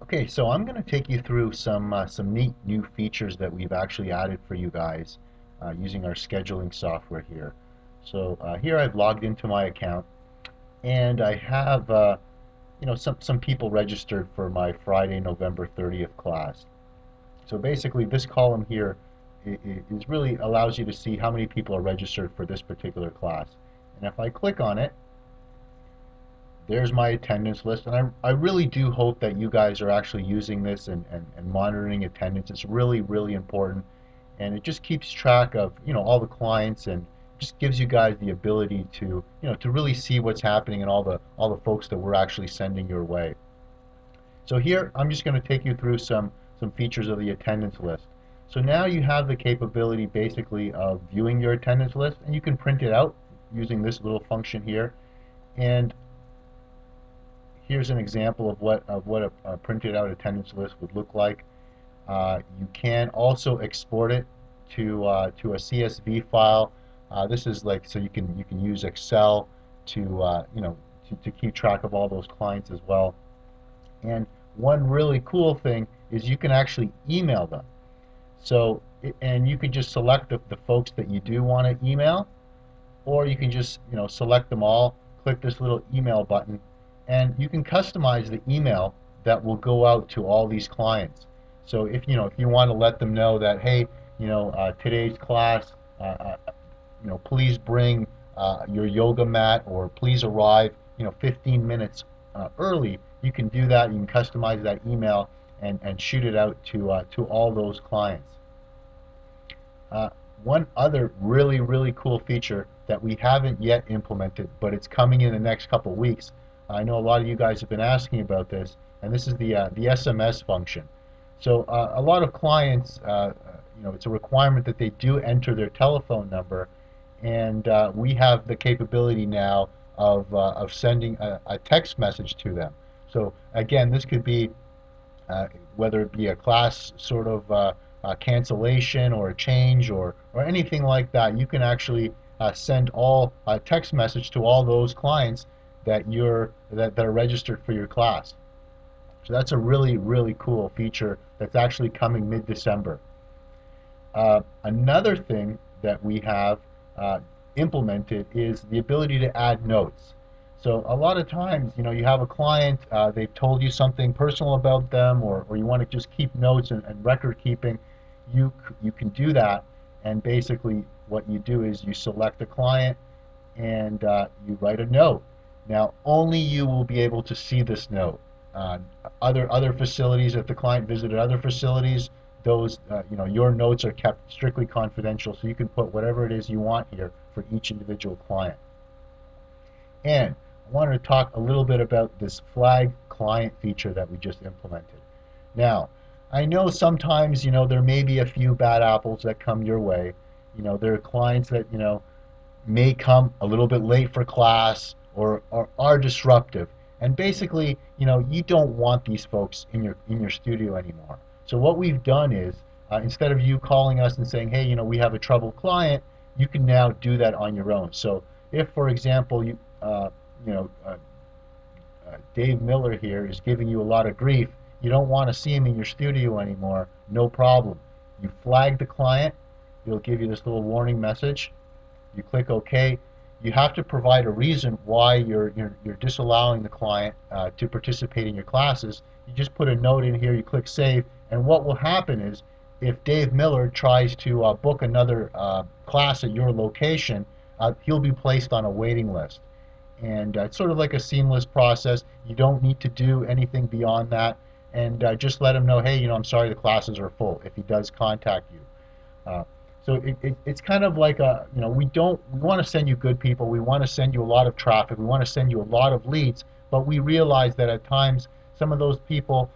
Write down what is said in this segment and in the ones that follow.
Okay, so I'm going to take you through some neat new features that we've actually added for you guys using our scheduling software here. So here I've logged into my account, and I have some people registered for my Friday, November 30th class. So basically, this column here is really allows you to see how many people are registered for this particular class. And if I click on it, there's my attendance list, and I really do hope that you guys are actually using this and monitoring attendance. It's really, really important, and it just keeps track of all the clients, and just gives you guys the ability to to really see what's happening and all the folks that we're actually sending your way. So here I'm just going to take you through some features of the attendance list. So now you have the capability basically of viewing your attendance list, and you can print it out using this little function here. And here's an example of what a printed out attendance list would look like. You can also export it to a CSV file. This is like so you can use Excel to to keep track of all those clients as well. And one really cool thing is you can actually email them. So and you can just select the folks that you do want to email, or you can just select them all, click this little email button, and you can customize the email that will go out to all these clients. So if you want to let them know that, hey, today's class, please bring your yoga mat, or please arrive 15 minutes early, you can do that. You can customize that email and shoot it out to all those clients. Uh, One other really, really cool feature that we haven't yet implemented, but it's coming in the next couple weeks. I know a lot of you guys have been asking about this, and this is the SMS function. So a lot of clients, it's a requirement that they do enter their telephone number, and we have the capability now of sending a text message to them. So again, this could be whether it be a class sort of cancellation or a change or anything like that. You can actually send all text message to all those clients that are registered for your class. So that's a really, really cool feature that's actually coming mid-December. Another thing that we have implemented is the ability to add notes. So a lot of times, you have a client, they've told you something personal about them, or you want to just keep notes and record keeping. You can do that, and basically what you do is you select a client and you write a note. Now, only you will be able to see this note. Other facilities, if the client visited other facilities, those your notes are kept strictly confidential, so you can put whatever it is you want here for each individual client. And I wanted to talk a little bit about this flag client feature that we just implemented. Now, I know sometimes there may be a few bad apples that come your way. There are clients that may come a little bit late for class, or are disruptive. And basically, you don't want these folks in your studio anymore. So what we've done is, instead of you calling us and saying, hey, we have a troubled client, you can now do that on your own. So if, for example, Dave Miller here is giving you a lot of grief, you don't want to see him in your studio anymore, no problem. You flag the client, it'll give you this little warning message. You click OK. You have to provide a reason why you're disallowing the client to participate in your classes. You just put a note in here, you click Save, and what will happen is, if Dave Miller tries to book another class at your location, he'll be placed on a waiting list. And it's sort of like a seamless process. You don't need to do anything beyond that, and just let him know, hey, I'm sorry, the classes are full, if he does contact you. So it's kind of like we want to send you good people, we want to send you a lot of traffic, we want to send you a lot of leads, but we realize that at times some of those people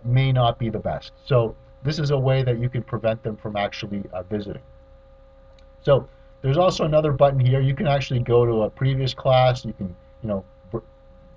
may not be the best. So this is a way that you can prevent them from actually visiting. So there's also another button here. You can actually go to a previous class. You can,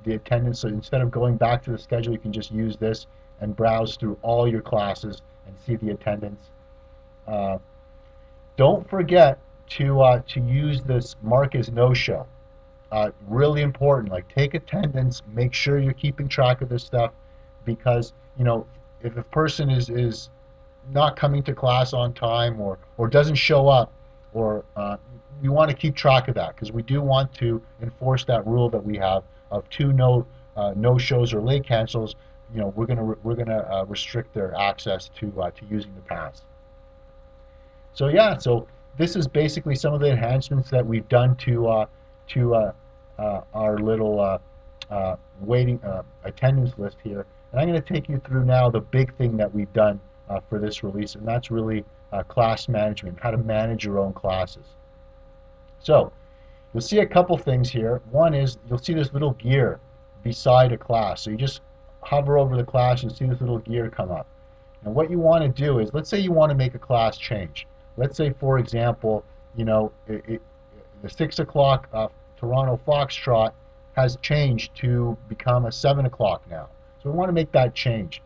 the attendance. So instead of going back to the schedule, you can just use this and browse through all your classes and see the attendance. Don't forget to use this mark as no-show. Really important. Like, take attendance. Make sure you're keeping track of this stuff. because, if a person is not coming to class on time, or doesn't show up, or we want to keep track of that, because we do want to enforce that rule that we have of two no shows or late cancels. We're gonna restrict their access to using the pass. So yeah, so this is basically some of the enhancements that we've done to our little waiting attendance list here. And I'm going to take you through now the big thing that we've done for this release, and that's really class management, how to manage your own classes. So you'll see a couple things here. One is you'll see this little gear beside a class. So you just hover over the class, you'll see this little gear come up. And what you want to do is, let's say you want to make a class change. Let's say, for example, the 6 o'clock Toronto Foxtrot has changed to become a 7 o'clock now. So we want to make that change.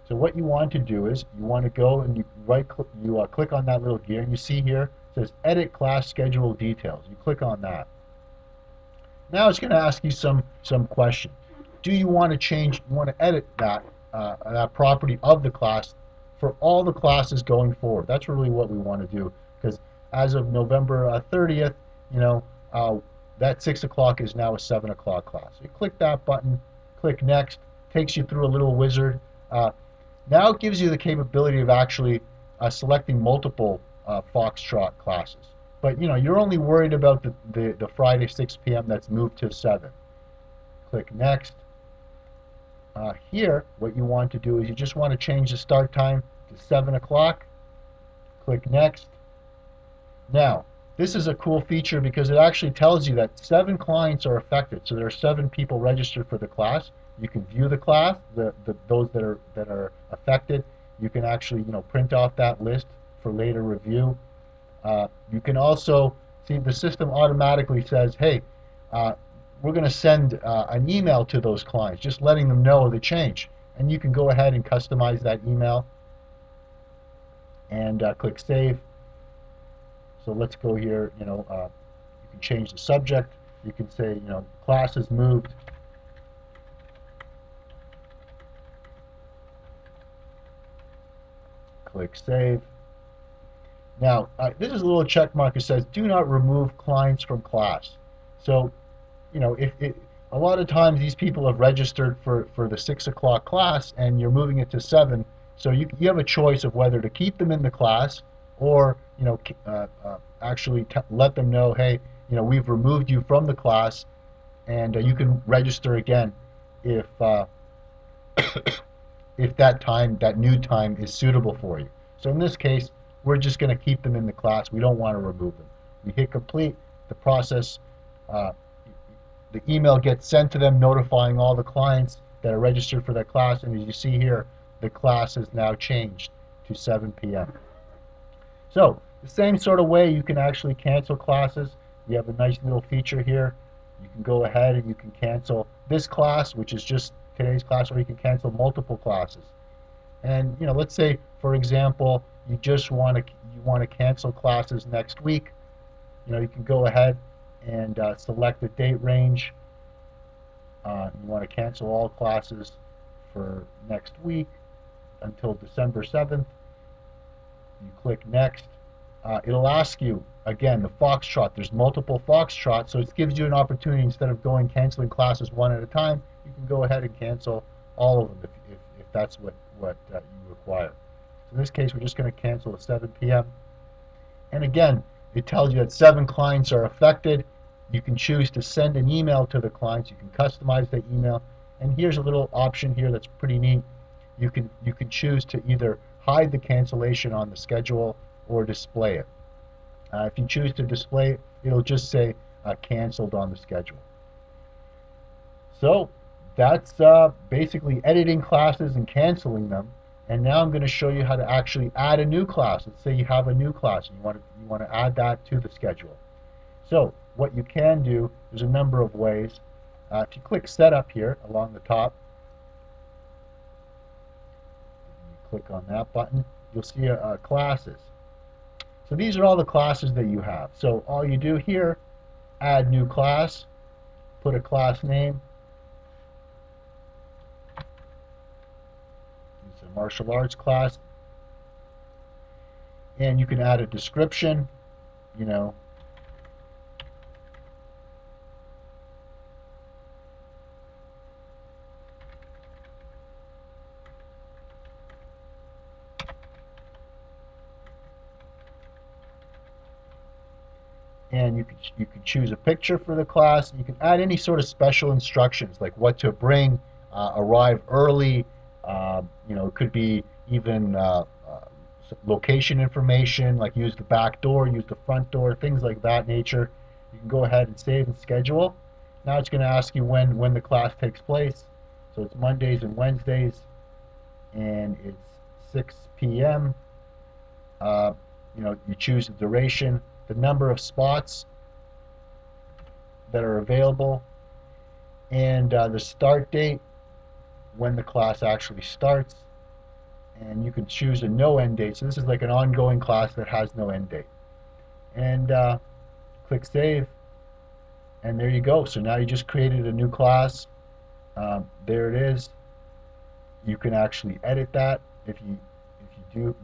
So what you want to do is you want to go and you click on that little gear, and you see here it says Edit Class Schedule Details. You click on that. Now it's going to ask you some question. Do you want to change? You want to edit that property of the class for all the classes going forward? That's really what we want to do, because as of November 30th, that 6 o'clock is now a 7 o'clock class. So you click that button, click Next, takes you through a little wizard. Now it gives you the capability of actually selecting multiple Foxtrot classes. But you're only worried about the Friday 6 p.m. that's moved to 7. Click Next. Here, what you want to do is you just want to change the start time to 7 o'clock. Click Next. Now, this is a cool feature because it actually tells you that 7 clients are affected. So there are 7 people registered for the class. You can view the class, those that are affected. You can actually print off that list for later review. You can also see the system automatically says, hey, we're going to send an email to those clients, just letting them know the change. And you can go ahead and customize that email and click Save. So let's go here. You can change the subject. You can say, class is moved. Click Save. Now, this is a little check mark that says, do not remove clients from class. So, a lot of times these people have registered for the 6 o'clock class, and you're moving it to 7. So you have a choice of whether to keep them in the class, or actually let them know, hey, we've removed you from the class, and you can register again if if that new time is suitable for you. So in this case, we're just going to keep them in the class. We don't want to remove them. We hit complete. The process, the email gets sent to them notifying all the clients that are registered for that class, and as you see here, the class is now changed to 7 p.m. So the same sort of way you can actually cancel classes. You have a nice little feature here. You can go ahead and you can cancel this class, which is just today's class, or you can cancel multiple classes. And let's say, for example, you just want to cancel classes next week. You can go ahead and select the date range. You want to cancel all classes for next week until December 7th. You click Next. It'll ask you, again, the Foxtrot. There's multiple Foxtrots, so it gives you an opportunity, instead of canceling classes one at a time, you can go ahead and cancel all of them if that's what you require. So in this case, we're just going to cancel at 7 p.m. And again, it tells you that 7 clients are affected. You can choose to send an email to the clients. You can customize the email. And here's a little option here that's pretty neat. You can choose to either hide the cancellation on the schedule or display it. If you choose to display it, it'll just say canceled on the schedule. So that's basically editing classes and canceling them. And now I'm going to show you how to actually add a new class. Let's say you have a new class and you want to add that to the schedule. So what you can do, there's a number of ways. If you click Setup here along the top, you click on that button, you'll see classes. So these are all the classes that you have. So all you do here, add new class, put a class name, martial arts class, and you can add a description, you know, and you can choose a picture for the class. You can add any sort of special instructions like what to bring, arrive early. You know, it could be even location information like use the back door, use the front door, things like that nature. You can go ahead and save and schedule. Now it's going to ask you when the class takes place. So it's Mondays and Wednesdays, and it's 6 p.m. You know, you choose the duration, the number of spots that are available, and the start date, when the class actually starts, and you can choose a no end date. So this is like an ongoing class that has no end date. And click save, and there you go. So now you just created a new class. There it is. You can actually edit that if you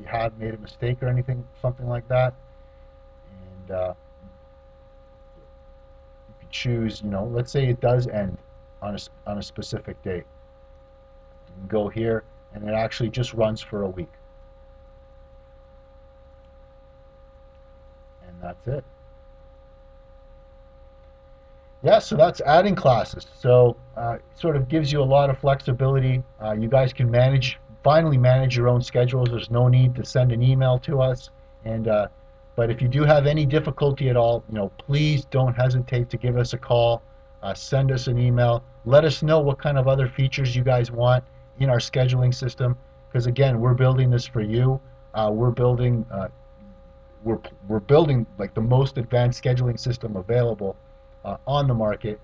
have made a mistake or anything, something like that. And you can choose, you know, let's say it does end on a specific date. You can go here, and it actually just runs for a week. And that's it. Yeah, so that's adding classes. So it sort of gives you a lot of flexibility. You guys can finally manage your own schedules. There's no need to send an email to us. And but if you do have any difficulty at all, you know, please don't hesitate to give us a call, send us an email. Let us know what kind of other features you guys want in our scheduling system. Because again, we're building this for you. We're building we're building like the most advanced scheduling system available on the market,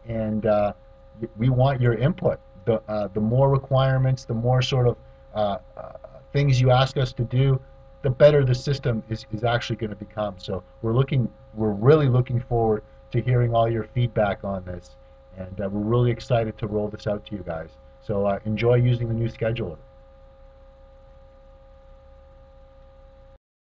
and we want your input. The more requirements, the more sort of things you ask us to do, the better the system is actually going to become. So we're really looking forward to hearing all your feedback on this, and we're really excited to roll this out to you guys. So enjoy using the new scheduler.